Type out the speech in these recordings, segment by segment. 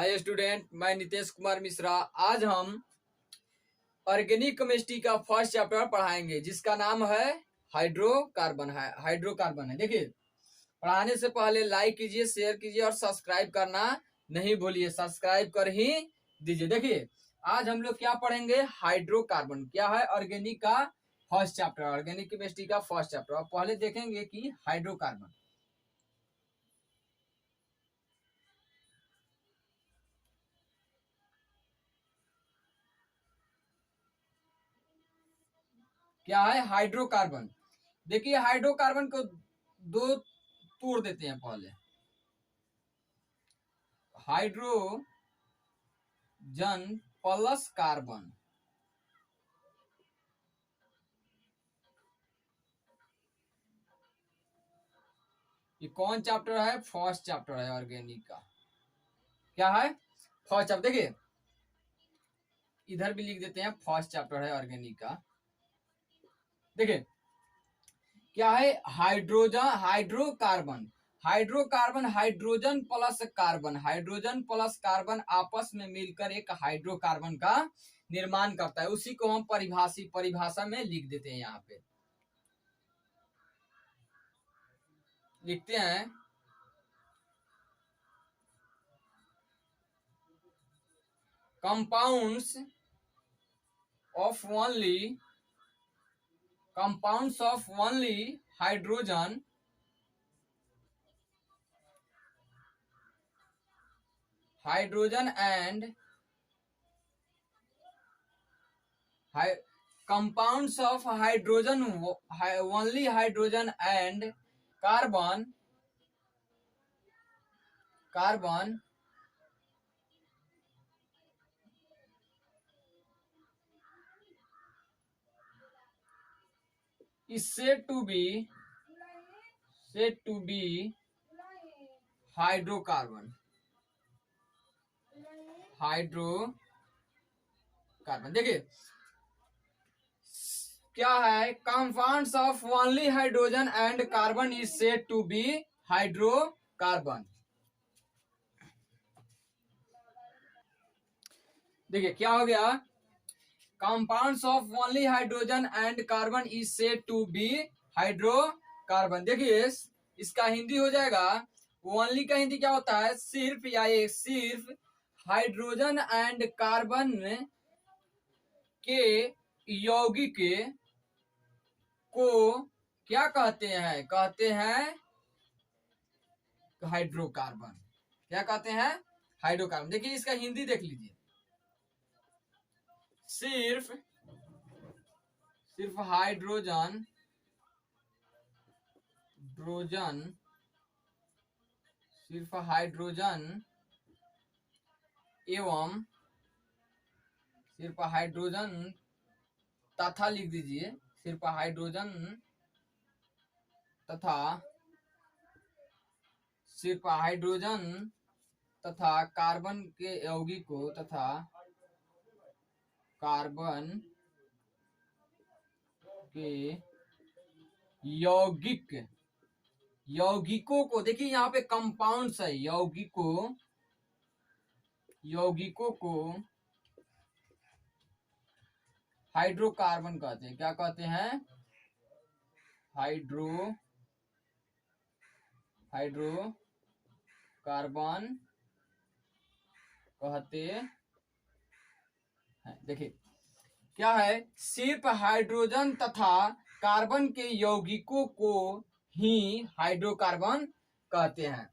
Hi student, मैं नितेश कुमार मिश्रा। आज हम ऑर्गेनिक केमिस्ट्री का फर्स्ट चैप्टर पढ़ाएंगे जिसका नाम है हाइड्रोकार्बन है। देखिए, पढ़ाने से पहले लाइक कीजिए, शेयर कीजिए और सब्सक्राइब करना नहीं भूलिए। सब्सक्राइब कर ही दीजिए। देखिए, आज हम लोग क्या पढ़ेंगे? हाइड्रोकार्बन क्या है? ऑर्गेनिक का फर्स्ट चैप्टर, ऑर्गेनिक केमिस्ट्री का फर्स्ट चैप्टर। अब पहले देखेंगे कि हाइड्रोकार्बन क्या है। हाइड्रोकार्बन, देखिए हाइड्रोकार्बन को दो तोड़ देते हैं। पहले हाइड्रोजन प्लस कार्बन, ये कौन चैप्टर है? फर्स्ट चैप्टर है ऑर्गेनिक का। क्या है? First chapter. देखिए, इधर भी लिख देते हैं, फर्स्ट चैप्टर है ऑर्गेनिक का। देखिए क्या है? Hydrocarbon. Hydrocarbon hydrogen plus carbon आपस में मिलकर एक हाइड्रोकार्बन का निर्माण करता है। उसी को हम परिभाषा में लिख देते हैं। यहाँ पे लिखते हैं compounds of only hydrogen and compounds of only hydrogen and carbon is said to be hydrocarbon. देखिए क्या है? Compounds of only hydrogen and carbon is said to be hydrocarbon. देखिए क्या हो गया? Compounds of only hydrogen and carbon is said to be hydrocarbon. देखिए इसका हिंदी हो जाएगा, ओनली का हिंदी क्या होता है? सिर्फ, या ये सिर्फ हाइड्रोजन एंड कार्बन के यौगिक को क्या कहते हैं? कहते हैं हाइड्रोकार्बन। क्या कहते हैं? हाइड्रोकार्बन। देखिए इसका हिंदी देख लीजिए, सिर्फ हाइड्रोजन एवं सिर्फ हाइड्रोजन तथा लिख दीजिए, सिर्फ हाइड्रोजन तथा कार्बन के यौगिकों यौगिकों को, देखिए यहाँ पे कंपाउंड्स है, यौगिकों को हाइड्रोकार्बन कहते हैं। क्या कहते हैं? हाइड्रोकार्बन कहते हैं। देखिए क्या है? सिर्फ हाइड्रोजन तथा कार्बन के यौगिकों को ही हाइड्रोकार्बन कहते हैं।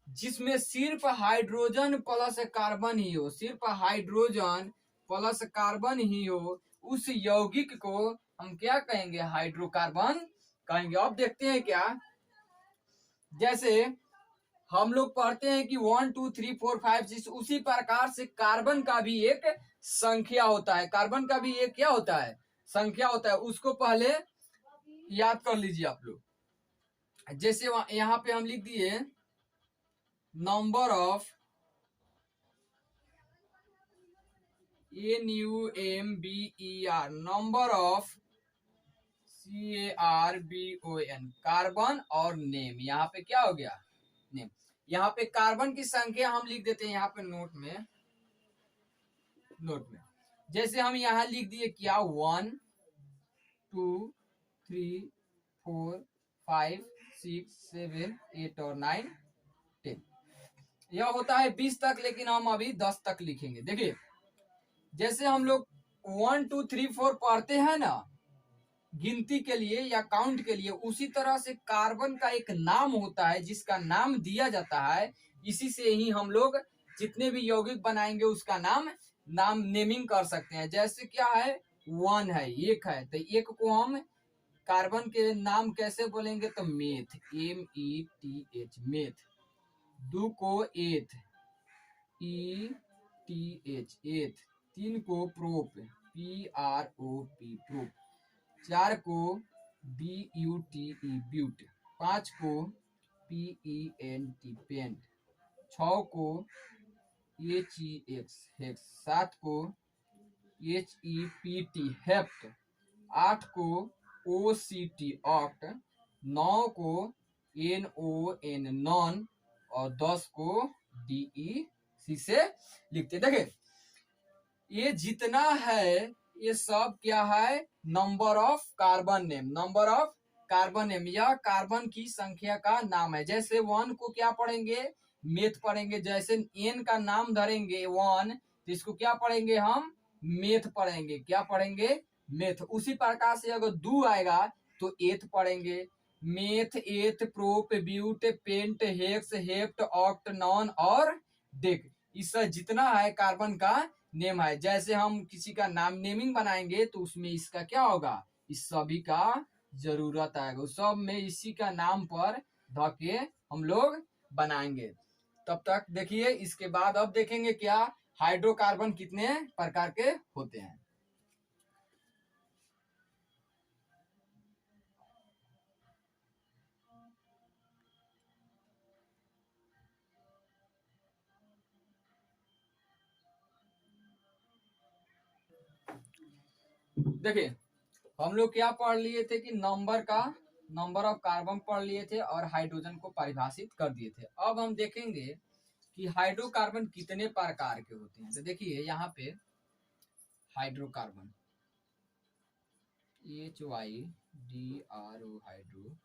जिसमें सिर्फ हाइड्रोजन प्लस कार्बन ही हो, सिर्फ हाइड्रोजन प्लस कार्बन ही हो, उस यौगिक को हम क्या कहेंगे? हाइड्रोकार्बन कहेंगे। अब देखते हैं क्या, जैसे हम लोग पढ़ते हैं कि 1 2 3 4 5 6, उसी प्रकार से कार्बन का भी एक संख्या होता है। कार्बन का भी एक क्या होता है? संख्या होता है। उसको पहले याद कर लीजिए आप लोग। जैसे यहाँ पे हम लिख दिए number of NUMBER, number of CARBON, carbon और नेम। यहाँ पे क्या हो गया? नेम। यहाँ पे कार्बन की संख्या हम लिख देते हैं यहाँ पे नोट में जैसे हम यहाँ लिख दिए क्या 1 2 3 4 5 6 7 8 और 9 10 यह होता है 20 तक, लेकिन हम अभी 10 तक लिखेंगे। देखिए जैसे हम लोग 1 2 3 4 पढ़ते हैं ना गिनती के लिए या काउंट के लिए, उसी तरह से कार्बन का एक नाम होता है जिसका नाम दिया जाता है। इसी से ही हम लोग जितने भी यौगिक बनाएंगे उसका नाम नेमिंग कर सकते हैं। जैसे क्या है 1 है, एक है, तो एक को हम कार्बन के नाम कैसे बोलेंगे तो मेथ, METH मेथ। 2 को एथ, ETH एथ। 3 को प्रोप, PROP प्रोप। 4 को BUTE ब्यूट। 5 को PENT पेंट। 6 को HEX हेक्स। 7 को HEPT हेप्ट। 8 को OCT ऑक्ट। 9 को NON नॉन और 10 को DEC से लिखते। देखिए ये जितना है ये सब क्या है number of carbon name, number of carbon name, यह कार्बन की संख्या का नाम है। जैसे 1 को क्या पढ़ेंगे मेथ पढ़ेंगे, जैसे N का नाम धरेंगे 1 तो इसको क्या पढ़ेंगे हम मेथ पढ़ेंगे, क्या पढ़ेंगे मेथ। उसी प्रकार से अगर 2 आएगा तो एथ पढ़ेंगे, meth eth prop but pent hex hept oct non और डेक। इस जितना है कार्बन का नेम है। जैसे हम किसी का नाम नेमिंग बनाएंगे तो उसमें इसका क्या होगा इस सभी का जरूरत आएगा, उस सब में इसी का नाम पर धके हम लोग बनाएंगे। तब तक देखिए इसके बाद अब देखेंगे क्या हाइड्रोकार्बन कितने प्रकार के होते हैं। देखिए हम लोग क्या पढ़ लिए थे कि नंबर ऑफ कार्बन पढ़ लिए थे और हाइड्रोजन को परिभाषित कर दिए थे। अब हम देखेंगे कि हाइड्रोकार्बन कितने प्रकार के होते हैं। तो देखिए यहाँ पे hydrocarbon HYDRO hydro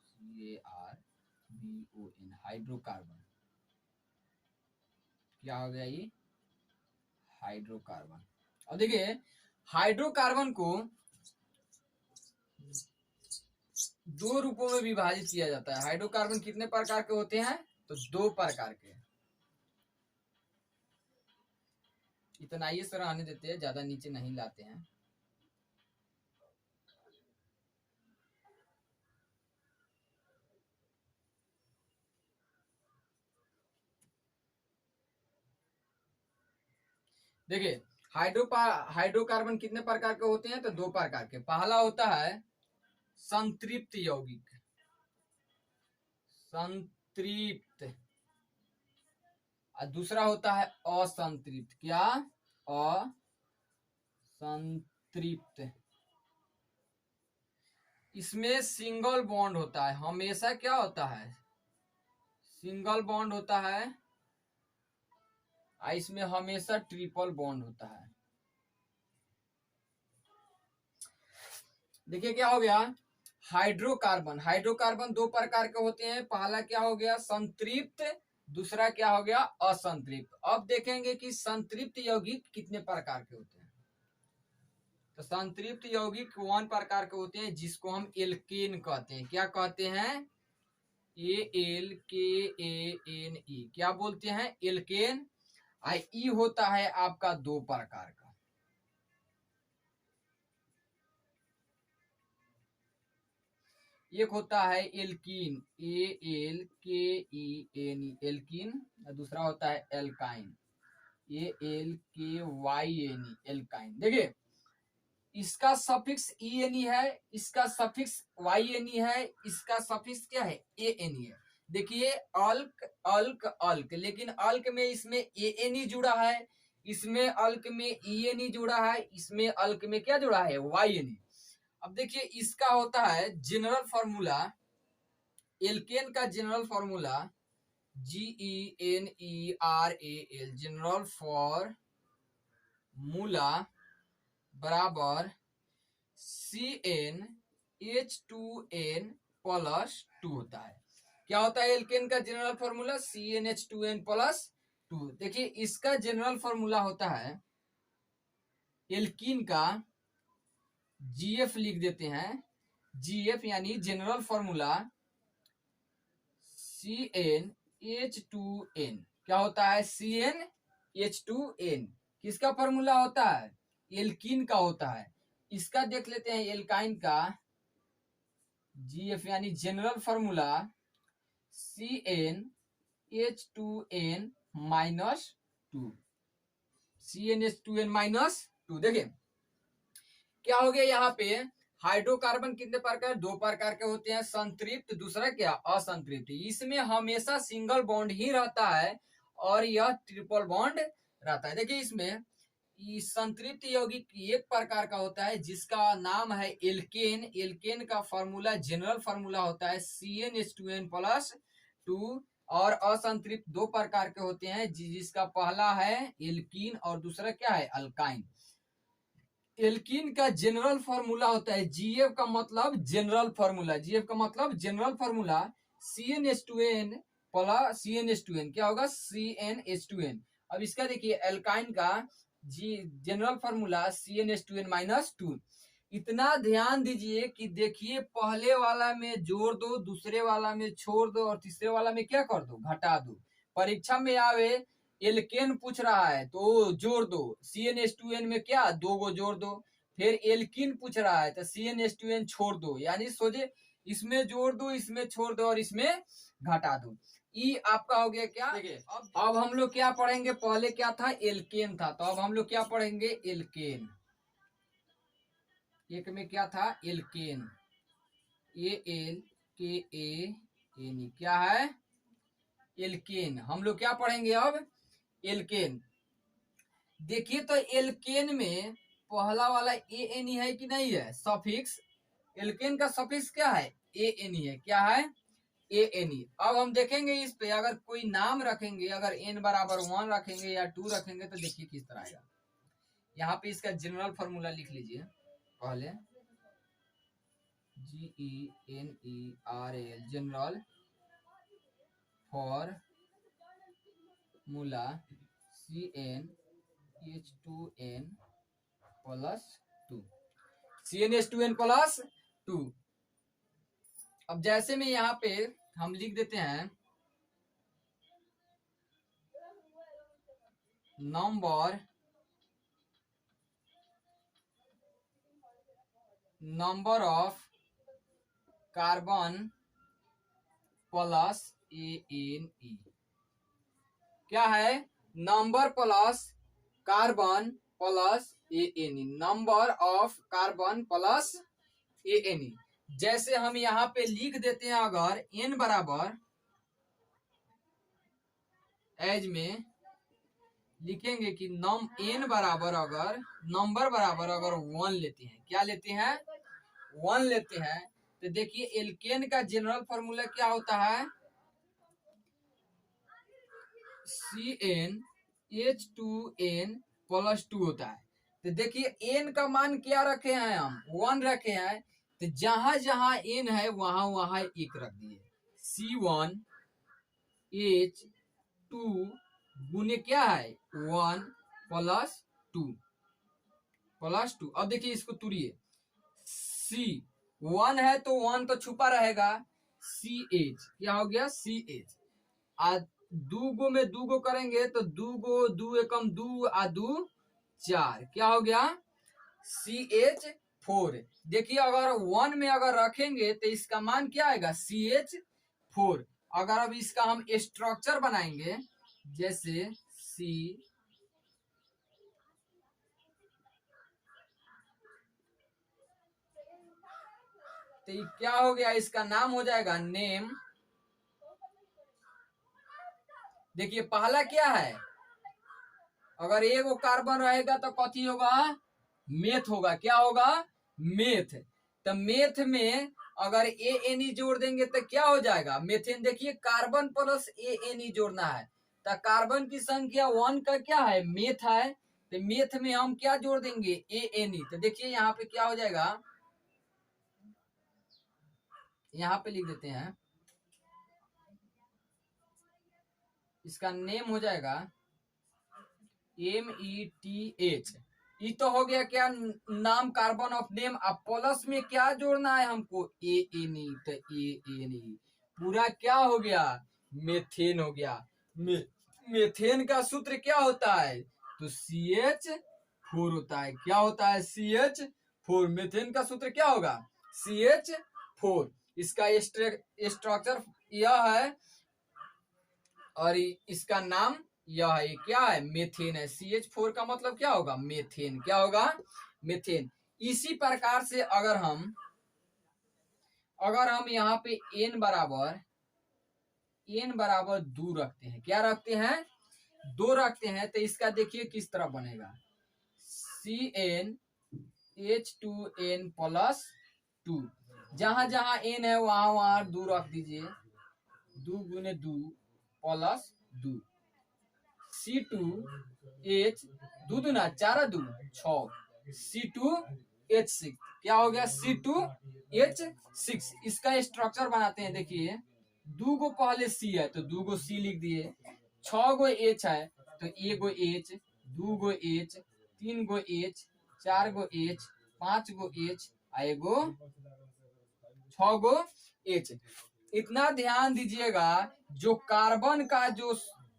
CARBON hydrocarbon क्या हो गया ये हाइड्रोकार्बन। अब देखिए हाइड्रोकार्बन को 2 रूपों में विभाजित किया जाता है। हाइड्रोकार्बन कितने प्रकार के होते हैं तो 2 प्रकार के। इतना ये सर आने देते हैं, ज्यादा नीचे नहीं लाते हैं। देखिए हाइड्रोकार्बन कितने प्रकार के होते हैं तो 2 प्रकार के। पहला होता है संतृप्त यौगिक, संतृप्त, और दूसरा होता है असंतृप्त, क्या असंतृप्त। इसमें सिंगल बॉन्ड होता है, हमेशा क्या होता है सिंगल बॉन्ड होता है, इसमें हमेशा ट्रिपल बॉन्ड होता है। देखिए क्या हो गया हाइड्रोकार्बन 2 प्रकार के होते हैं। पहला क्या हो गया संतृप्त, दूसरा क्या हो गया असंतृप्त। अब देखेंगे कि संतृप्त यौगिक कितने प्रकार के होते हैं। तो संतृप्त यौगिक 1 प्रकार के होते हैं जिसको हम एल्केन कहते हैं। क्या कहते हैं ALKANE, क्या बोलते हैं एल्केन। ई होता है आपका 2 प्रकार का। एक होता है एल्कीन ALKENE एल्कीन, दूसरा होता है एल्काइन ALKYNE एल्काइन। देखिए इसका सफिक्स ENE है, इसका सफिक्स YNE है, इसका सफिक्स क्या है ANE है। देखिए अल्क अल्क अल्क, लेकिन अल्क में इसमें ANE जुड़ा है, इसमें अल्क में ENE जुड़ा है, इसमें अल्क में क्या जुड़ा है YNE। अब देखिए इसका होता है जनरल फॉर्मूला, एल्केन का general formula GENERAL general formula बराबर CnH2n प्लस 2 होता है। क्या होता है एल्केन का जनरल फॉर्मूला? CnH2n plus 2। देखिए इसका जनरल फॉर्मूला होता है एल्कीन का GF लिख देते हैं, GF यानी जनरल फॉर्मूला CnH2n। क्या होता है? CnH2n किसका फॉर्मूला होता है? एल्कीन का होता है। इसका देख लेते हैं एल्काइन का GF यानी general formula CnH2n minus 2। CnH2n minus 2। देखिए क्या हो गया यहाँ पे, हाइड्रोकार्बन कितने प्रकार? 2 प्रकार के होते हैं, संतृप्त, दूसरा क्या? असंतृप्त। इसमें हमेशा सिंगल बॉन्ड ही रहता है और यह ट्रिपल बॉन्ड रहता है। देखिए इसमें संतृप्त यौगिक एक प्रकार का होता है जिसका नाम है एल्केन। एल्केन का फॉर्मूला जनरल फॉर्मूला होता है CnH2n प्लस 2। और असंतृप्त 2 प्रकार के होते हैं जिसका पहला है एल्कीन और दूसरा क्या है? अल्काइन। एल्कीन का जनरल फॉर्मूला होता है GF का मतलब जनरल फॉर्मूला, GF का मतलब general formula CnH2n plus CnH2n क्या होगा? CnH2n। अब इसका देखिए एल्काइन का जनरल फॉर्मूला CnH2n माइनस 2। इतना ध्यान दीजिए कि देखिए पहले वाला में जोड़ दो, दूसरे वाला में छोड़ दो और तीसरे वाला में क्या कर दो? घटा दो। परीक्षा में आवे एल्केन पूछ रहा है तो जोड़ दो, CnH2n में क्या? 2 गो जोड़ दो। फिर एल्कीन पूछ रहा है तो CnH2n छोड़ दो, यानी सोचे इसमें जोड़ दो, इसमें छोड़ दो और इसमें घटा दो। ई आपका हो गया क्या? देखिए अब हम लोग क्या पढ़ेंगे? पहले क्या था? एल्केन था, तो अब हम लोग क्या पढ़ेंगे? एल्केन। एक में क्या था? Alkane, ALKAN। क्या है? एल्केन। हम लोग क्या पढ़ेंगे अब? एल्केन। देखिए तो एल्केन में पहला वाला AN है कि नहीं है? सफिक्स। एल्केन का सफिक्स क्या है? AN है। क्या है? AN। अब हम देखेंगे इस पे अगर कोई नाम रखेंगे, अगर n बराबर 1 रखेंगे या 2 रखेंगे तो देखिए किस तरह आएगा। यहाँ पे इसका जनरल फॉर्मूला लिख लीजिए पहले, GENERAL general formula CnH2n plus 2। CnH2n plus 2। अब जैसे में यहाँ पे हम लिख देते हैं number of carbon plus ANE। क्या है? Number plus carbon plus ANE, number of carbon plus ANE। जैसे हम यहाँ पे लिख देते हैं अगर n बराबर, एज में लिखेंगे कि n बराबर अगर नंबर बराबर अगर 1 लेते हैं, क्या लेते हैं? 1 लेते हैं, तो देखिए एल्केन का जनरल फॉर्मूला क्या होता है? CnH2n प्लस 2 होता है। तो देखिए n का मान क्या रखे हैं? हम 1 रखे हैं, तो जहां जहां n है वहां वहां 1 रख दिए। C1H2 गुने क्या है? 1 प्लस 2 प्लस 2। अब देखिए इसको तुड़िए, C1 है तो 1 तो छुपा रहेगा, CH क्या हो गया? CH। आज 2 गो में 2 गो करेंगे तो 2 गो 2 एकम 2 आ 2 4, क्या हो गया? CH4। देखिए अगर 1 में अगर रखेंगे तो इसका मान क्या आएगा? CH4। अगर अब इसका हम स्ट्रक्चर बनाएंगे जैसे C तो क्या हो गया? इसका नाम हो जाएगा नेम। देखिए पहला क्या है? अगर एगो कार्बन रहेगा तो कथी होगा? मेथ होगा। क्या होगा? मेथ। तो मेथ में अगर ANE जोड़ देंगे तो क्या हो जाएगा, मेथेन। देखिए कार्बन प्लस ANE जोड़ना है, तो कार्बन की संख्या 1 का क्या है, मेथ है, तो मेथ में हम क्या जोड़ देंगे, ANE। तो देखिए यहाँ पे क्या हो जाएगा, यहाँ पे लिख देते हैं, इसका नेम हो जाएगा METH। ये तो हो गया क्या, नाम कार्बन ऑफ नेम। अब प्लस में क्या जोड़ना है हमको, ANE। तो ANE पूरा क्या हो गया, मेथेन हो गया। मेथेन का सूत्र क्या होता है, तो CH4 होता है। क्या होता है, CH4। मेथेन का सूत्र क्या होगा, CH4। इसका स्ट्रक्चर यह है और इसका नाम यह है, क्या है, मेथेन है। CH4 का मतलब क्या होगा, मेथेन। क्या होगा, मेथेन। इसी प्रकार से अगर हम यहाँ पे n बराबर 2 रखते हैं, क्या रखते हैं, 2 रखते हैं, तो इसका देखिए किस तरह बनेगा, CnH2n+2। जहां जहां n है वहां वहां 2 रख दीजिए, 2 गुने 2 प्लस 2। C2H 2 दूना 4 2 6, C2H6। क्या हो गया, C2H6। इसका स्ट्रक्चर बनाते हैं। देखिए 2 गो पहले C है तो 2 गो C लिख दिए, 6 गो H है तो 1 गो H, 2 गो H, 3 गो H, 4 गो H, 5 गो H, 1 गो 6 गो H। इतना ध्यान दीजिएगा, जो कार्बन का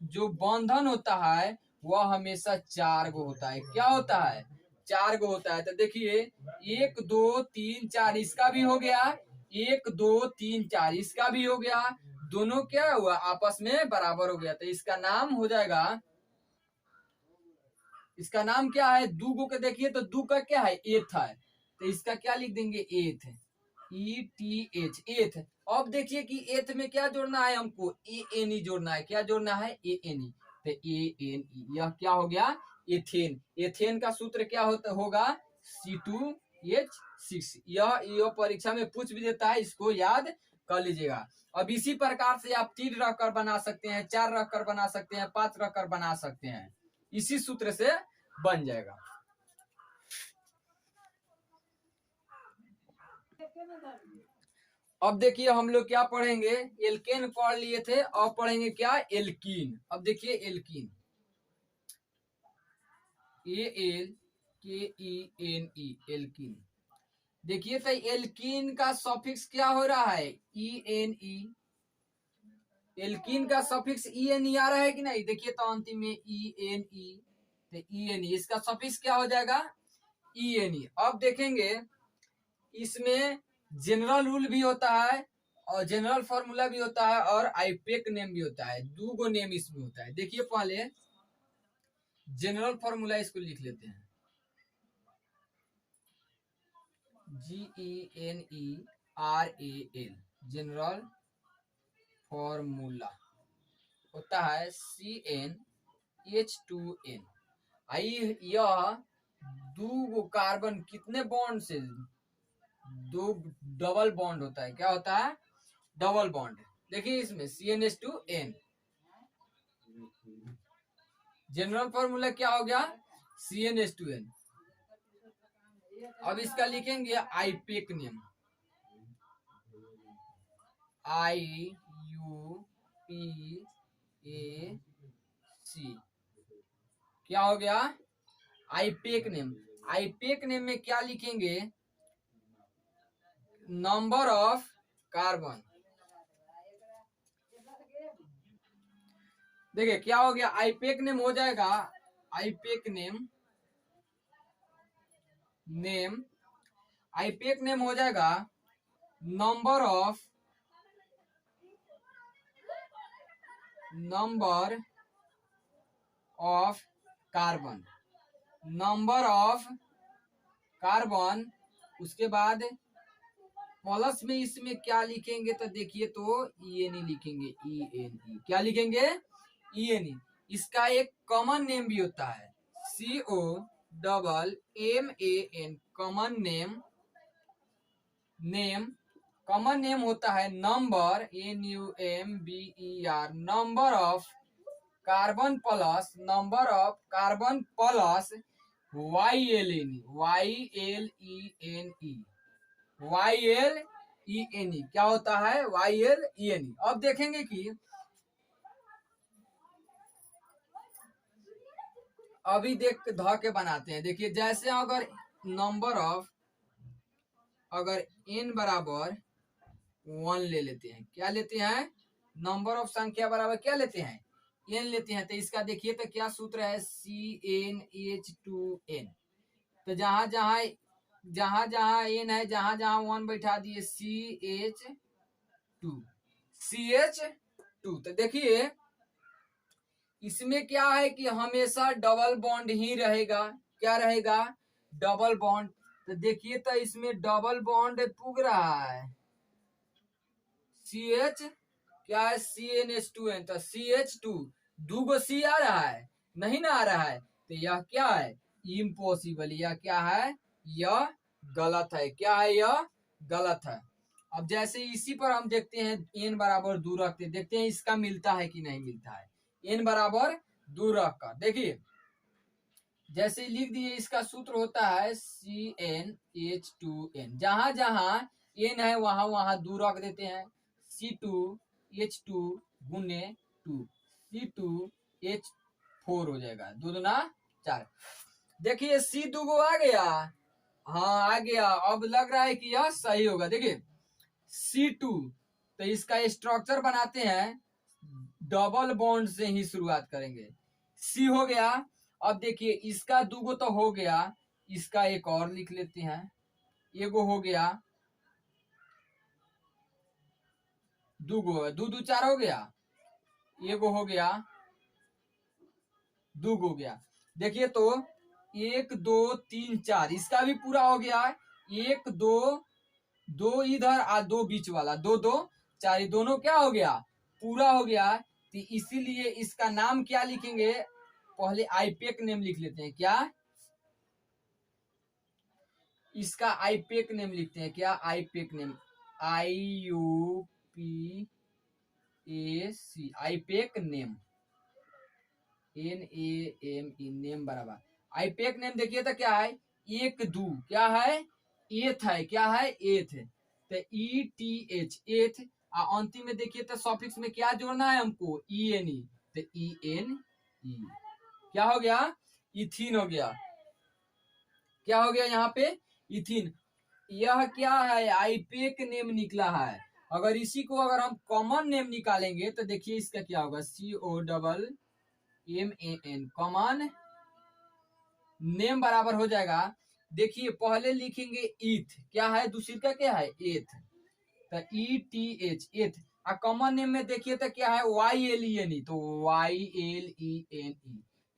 जो बंधन होता है वह हमेशा 4 गो होता है। क्या होता है, 4 गो होता है। तो देखिए 1 2 3 4 इसका भी हो गया, 1 2 3 4 इसका भी हो गया, दोनों क्या हुआ, आपस में बराबर हो गया। तो इसका नाम हो जाएगा, इसका नाम क्या है, 2 गो के देखिए तो 2 का क्या है, एथ है, तो इसका क्या लिख देंगे, एथ, ETH, एथ। अब देखिए कि एथ में क्या जोड़ना है हमको, ANE जोड़ना है। क्या जोड़ना है, ANE। तो ANE यह क्या हो गया, एथेन। एथेन का सूत्र क्या होगा, C2H6। यह परीक्षा में पूछ भी देता है, इसको याद कर लीजिएगा। अब इसी प्रकार से आप 3 रखकर बना सकते हैं, 4 रखकर बना सकते हैं, 5 रखकर बना सकते हैं, इसी सूत्र से बन जाएगा। अब देखिए हम लोग क्या पढ़ेंगे, एल्केन पढ़ लिए थे, अब पढ़ेंगे क्या, एल्कीन। अब देखिए एल्कीन, ALKENE, एल्कीन। देखिए तो एल्कीन का सफिक्स क्या हो रहा है, ENE। एल्कीन का सफिक्स ENE आ रहा है कि नहीं, देखिए तो अंतिम में ENE, तो ENE इसका सफिक्स क्या हो जाएगा, ENE। अब देखेंगे इसमें जनरल रूल भी होता है और जनरल फॉर्मूला भी होता है और आईपेक नेम भी होता है, 2 गो नेम इसमें होता है। देखिए पहले जनरल फॉर्मूला इसको लिख लेते हैं, GENERAL। जनरल फॉर्मूला होता है CnH2n। यह 2 गो कार्बन कितने बॉन्ड से, 2 डबल बॉन्ड होता है। क्या होता है, डबल बॉन्ड। देखिए इसमें CnH2n, जनरल फॉर्मूला क्या हो गया, CnH2n। अब इसका लिखेंगे आईपेक नेम, IUPAC। क्या हो गया, आईपेक नेम। आईपेक नेम में क्या लिखेंगे, नंबर ऑफ कार्बन। देखिए क्या हो गया, आईपेक नेम हो जाएगा, आईपेक आईपेक नेम हो जाएगा number of carbon, number of carbon. उसके बाद प्लस में इसमें क्या लिखेंगे, तो देखिए तो ENE लिखेंगे, ENE। क्या लिखेंगे, ENE। इसका एक कॉमन नेम भी होता है, COMMAN, common name name, common name होता है number, NUMBER, number of carbon plus, number of carbon plus YLNE, YLENE, YLENE क्या होता है? YLENE। अब देखेंगे कि अभी देख ध के बनाते हैं। देखिए जैसे अगर नंबर ऑफ, अगर n बराबर 1 ले लेते हैं, क्या लेते हैं? नंबर ऑफ संख्या बराबर क्या लेते हैं? n लेते हैं। तो इसका देखिए तो क्या सूत्र है? CnH2n। तो जहां जहां n है, जहां जहां 1 बैठा दिए CH2। तो देखिए इसमें क्या है कि हमेशा डबल बॉन्ड ही रहेगा। क्या रहेगा? Double bond. तो देखिए तो इसमें डबल बॉन्ड पुग रहा है। CH क्या है? CnH2n। तो CH2 2 C आ रहा है? नहीं ना आ रहा है। तो यह क्या है? इम्पॉसिबल। यह क्या है? यह गलत है। क्या है? यह गलत है। अब जैसे इसी पर हम देखते हैं n बराबर 2 रखते, देखते हैं इसका मिलता है कि नहीं मिलता है। n बराबर 2 रख कर देखिए, जैसे लिख दिए, इसका सूत्र होता है CnH2n। जहां जहां n है वहां वहां 2 रख देते हैं। C2H2 गुने 2, C2H4 हो जाएगा। 2 दूना 4। देखिए C 2 गो आ गया। हाँ आ गया। अब लग रहा है कि यह सही होगा। देखिए C2, तो इसका स्ट्रक्चर बनाते हैं, डबल बॉन्ड से ही शुरुआत करेंगे। C हो गया। अब देखिए इसका 2 गो तो हो गया, इसका एक और लिख लेते हैं। एगो हो गया, 2 गो, 2 2 4 हो गया, एगो हो गया, 2 गो हो गया। देखिए तो 1 2 3 4 इसका भी पूरा हो गया। 1 2 2 इधर और 2 बीच वाला, 2 2 4, दोनों क्या हो गया? पूरा हो गया। तो इसीलिए इसका नाम क्या लिखेंगे? पहले आईपेक नेम लिख लेते हैं। क्या? इसका आईपेक नेम लिखते हैं। क्या? IUPAC name, IUPAC, IUPAC name, NAME, name बराबर आईपेक नेम। देखिए तो क्या है? 1 2 क्या है? एथ है। क्या है? एथ। तो ETH, एथ। अंतिम में देखिए तो सॉफिक्स में क्या जोड़ना है हमको? ENE। तो ENE क्या हो गया? इथीन हो गया। क्या हो गया यहाँ पे? इथीन। यह क्या है? आईपेक नेम निकला है। अगर इसी को अगर हम कॉमन नेम निकालेंगे तो देखिए इसका क्या होगा? COMMAN, कॉमन नेम बराबर हो जाएगा। देखिए पहले लिखेंगे ईथ, क्या है? दूसरी का क्या है? एथ। तो ETH, एथ। और कॉमन नेम में देखिए तो क्या है? YLENE। तो YLENE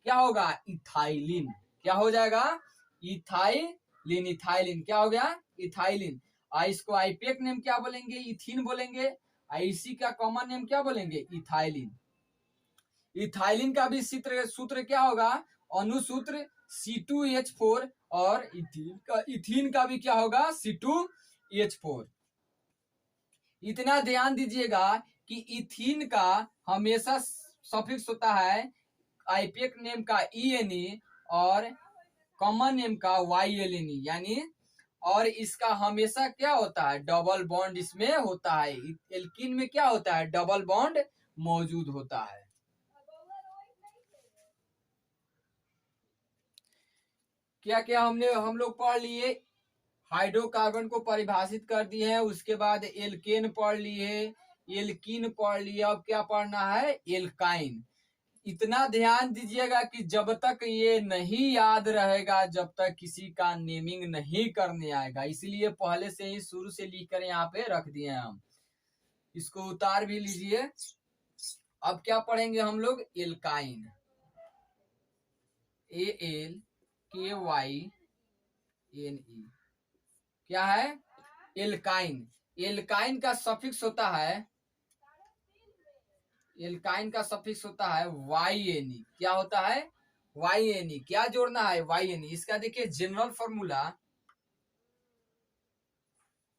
क्या होगा? इथाइलिन। क्या हो जाएगा? इथाइलिन। इथाइलिन क्या हो गया? इथाइलिन। इसको आईपेक नेम क्या बोलेंगे? इथीन बोलेंगे। इसी का कॉमन नेम क्या बोलेंगे? इथाइलिन। इथाइलिन का भी सूत्र क्या होगा? अनुसूत्र C2H4। और इथीन का भी क्या होगा? C2H4। इतना ध्यान दीजिएगा कि इथीन का हमेशा सफिक्स होता है आईपेक नेम का ENE और कॉमन नेम का YLNE, यानी और इसका हमेशा क्या होता है? डबल बॉन्ड इसमें होता है। एल्कीन में क्या होता है? डबल बॉन्ड मौजूद होता है। क्या क्या हम लोग पढ़ लिए? हाइड्रोकार्बन को परिभाषित कर दिए हैं। उसके बाद एल्केन पढ़ लिए, एल्कीन पढ़ लिए। अब क्या पढ़ना है? एल्काइन। इतना ध्यान दीजिएगा कि जब तक ये नहीं याद रहेगा, जब तक किसी का नेमिंग नहीं करने आएगा, इसलिए पहले से ही शुरू से लिख कर यहाँ पे रख दिए हैं हम। इसको उतार भी लीजिए। अब क्या पढ़ेंगे हम लोग? Alkyne, ALKYNE। क्या है? एल्काइन। एल्काइन का सफिक्स होता है, एल्काइन का सफिक्स होता है YNE। क्या होता है? YNE। क्या जोड़ना है? YNE। इसका देखिए जनरल फॉर्मूला,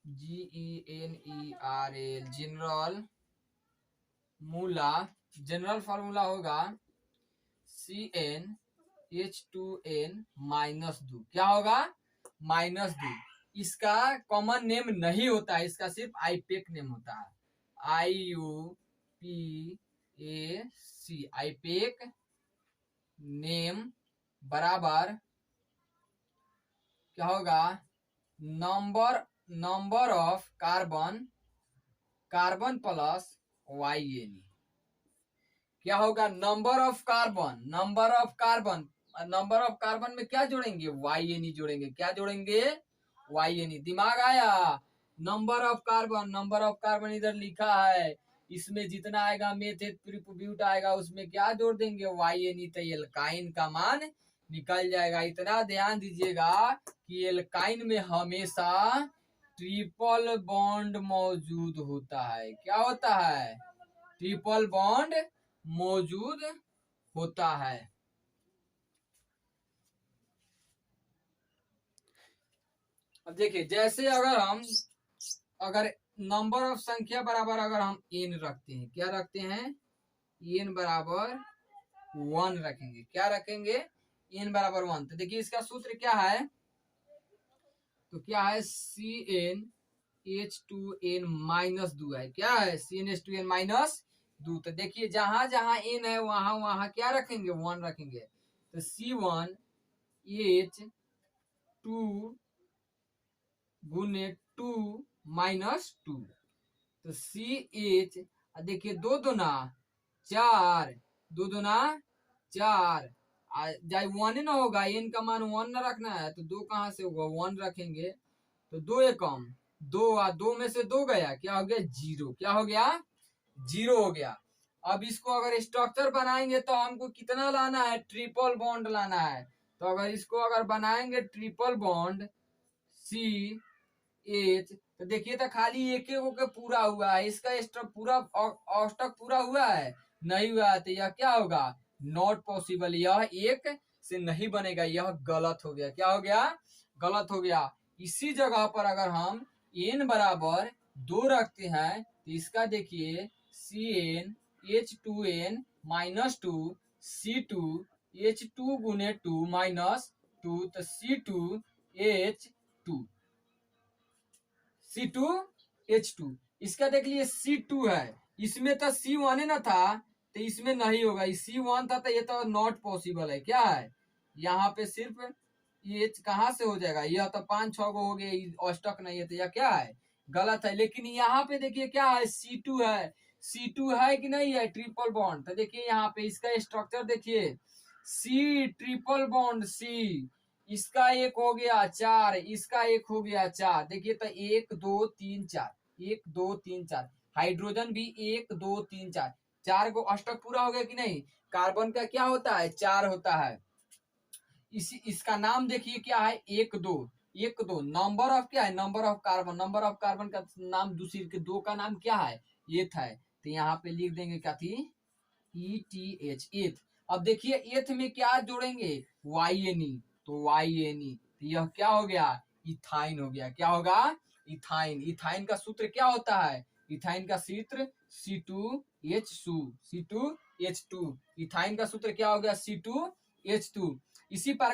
GENERAL जनरल मूला, जनरल फार्मूला होगा CnH2n माइनस 2। क्या होगा? -2। इसका कॉमन नेम नहीं होता है, इसका सिर्फ आईपेक नेम होता है। IUPAC आईपेक नेम बराबर क्या होगा? Number of carbon plus YN। क्या होगा? नंबर ऑफ कार्बन में क्या जोड़ेंगे? YN जोड़ेंगे। क्या जोड़ेंगे? YN। दिमाग आया? नंबर ऑफ कार्बन इधर लिखा है, इसमें जितना आएगा मेथेट प्रीब्यूट आएगा, उसमें क्या जोड़ देंगे? YN। तो एल्काइन का मान निकल जाएगा। इतना ध्यान दीजिएगा कि एल्काइन में हमेशा ट्रिपल बॉन्ड मौजूद होता है। क्या होता है? ट्रिपल बॉन्ड मौजूद होता है। अब देखिए, जैसे अगर नंबर ऑफ संख्या बराबर अगर हम n रखते हैं, क्या रखते हैं? n बराबर 1 रखेंगे। क्या रखेंगे? n बराबर 1। तो देखिए इसका सूत्र क्या है? तो क्या है? CnH2n माइनस 2 है। क्या है? CnH2n minus 2। तो देखिए जहां जहां n है वहां वहां क्या रखेंगे? 1 रखेंगे। तो C1H2 गुने 2 माइनस 2। तो CH, देखिए 2 दूना 4, 2 दूना 4, जाए 1 ना होगा, n का मान 1 ना रखना है, तो 2 कहां से होगा? 1 रखेंगे। तो 2 एकम 2, 2 में से 2 गया, क्या हो गया? 0। क्या हो गया? 0 हो गया। अब इसको अगर स्ट्रक्चर बनाएंगे तो हमको कितना लाना है? ट्रिपल बॉन्ड लाना है। तो अगर इसको अगर बनाएंगे ट्रिपल बॉन्ड CH, तो देखिए तो खाली एक के पूरा हुआ है, इसका पूरा औष्टक पूरा हुआ है? नहीं हुआ है। तो यह क्या होगा? Not possible. यह एक से नहीं बनेगा, यह गलत हो गया। क्या हो गया? गलत हो गया। इसी जगह पर अगर हम n बराबर 2 रखते हैं तो इसका देखिए CnH2n माइनस 2, C2H2 गुने 2 माइनस 2, तो C2H2। इसका देख लिए C2 है, इसमें तो C1 है ना था, तो इसमें नहीं होगा। C1 था तो ये तो नॉट पॉसिबल है। क्या है? यहाँ पे सिर्फ ये कहाँ से हो जाएगा? यह तो 5-6 गो हो गए, अष्टक नहीं है, तो यह क्या है? गलत है। लेकिन यहाँ पे देखिए क्या है? C2 है। C2 है कि नहीं है? Triple bond. तो देखिए यहाँ पे इसका स्ट्रक्चर देखिए, C ट्रिपल बॉन्ड C, इसका एक हो गया 4, इसका एक हो गया 4। देखिए तो 1 2 3 4, 1 2 3 4। हाइड्रोजन भी 1 2 3 4, 4 को अष्टक पूरा हो गया कि नहीं? कार्बन का क्या होता है? 4 होता है। इसका नाम देखिए क्या है? 1 2, 1 2। नंबर ऑफ क्या है? नंबर ऑफ कार्बन का नाम दूसरी के 2 का नाम क्या है? एथ है। तो यहाँ पे लिख देंगे क्या थी? ETH, एथ। अब देखिए एथ में क्या जोड़ेंगे? YNE। तो YNE, तो यह क्या हो गया? इथाइन हो गया। क्या होगा? इथाइन। इथाइन का सूत्र क्या होता है? इथाइन का सूत्र C2H2। इथाइन का सूत्र क्या हो गया? C2H2। इसी पर